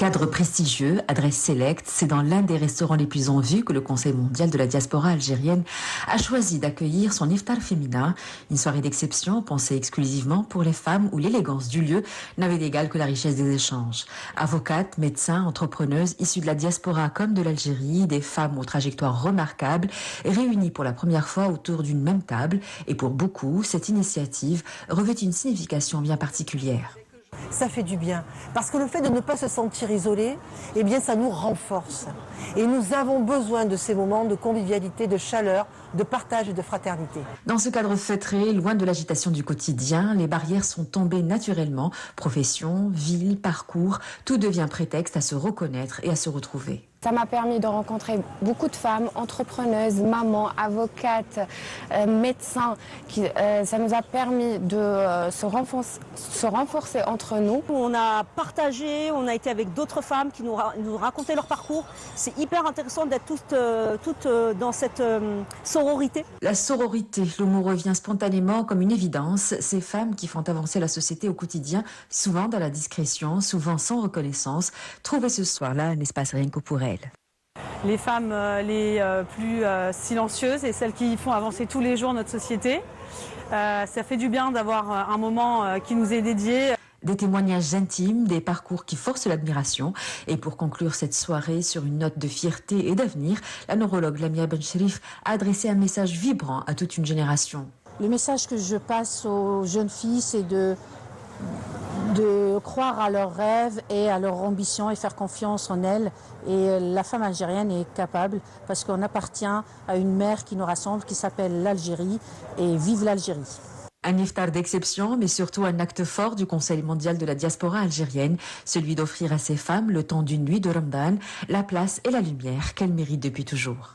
Cadre prestigieux, adresse sélecte, c'est dans l'un des restaurants les plus en vue que le Conseil mondial de la diaspora algérienne a choisi d'accueillir son iftar féminin, une soirée d'exception pensée exclusivement pour les femmes où l'élégance du lieu n'avait d'égal que la richesse des échanges. Avocates, médecins, entrepreneuses issues de la diaspora comme de l'Algérie, des femmes aux trajectoires remarquables, réunies pour la première fois autour d'une même table, et pour beaucoup, cette initiative revêt une signification bien particulière. Ça fait du bien, parce que le fait de ne pas se sentir isolé, eh bien ça nous renforce. Et nous avons besoin de ces moments de convivialité, de chaleur, de partage et de fraternité. Dans ce cadre feutré, loin de l'agitation du quotidien, les barrières sont tombées naturellement. Profession, ville, parcours, tout devient prétexte à se reconnaître et à se retrouver. Ça m'a permis de rencontrer beaucoup de femmes, entrepreneuses, mamans, avocates, médecins. Ça nous a permis de se renforcer entre nous. On a partagé, on a été avec d'autres femmes qui nous racontaient leur parcours. C'est hyper intéressant d'être toutes dans cette sororité. La sororité, le mot revient spontanément comme une évidence. Ces femmes qui font avancer la société au quotidien, souvent dans la discrétion, souvent sans reconnaissance, trouvaient ce soir-là un espace rien que pour elles. Les femmes les plus silencieuses et celles qui font avancer tous les jours notre société. Ça fait du bien d'avoir un moment qui nous est dédié. Des témoignages intimes, des parcours qui forcent l'admiration. Et pour conclure cette soirée sur une note de fierté et d'avenir, la neurologue Lamia Bencherif a adressé un message vibrant à toute une génération. Le message que je passe aux jeunes filles, c'est de croire à leurs rêves et à leurs ambitions et faire confiance en elles. Et la femme algérienne est capable parce qu'on appartient à une mère qui nous rassemble, qui s'appelle l'Algérie, et vive l'Algérie. Un iftar d'exception, mais surtout un acte fort du Conseil mondial de la diaspora algérienne, celui d'offrir à ces femmes, le temps d'une nuit de Ramadan, la place et la lumière qu'elles méritent depuis toujours.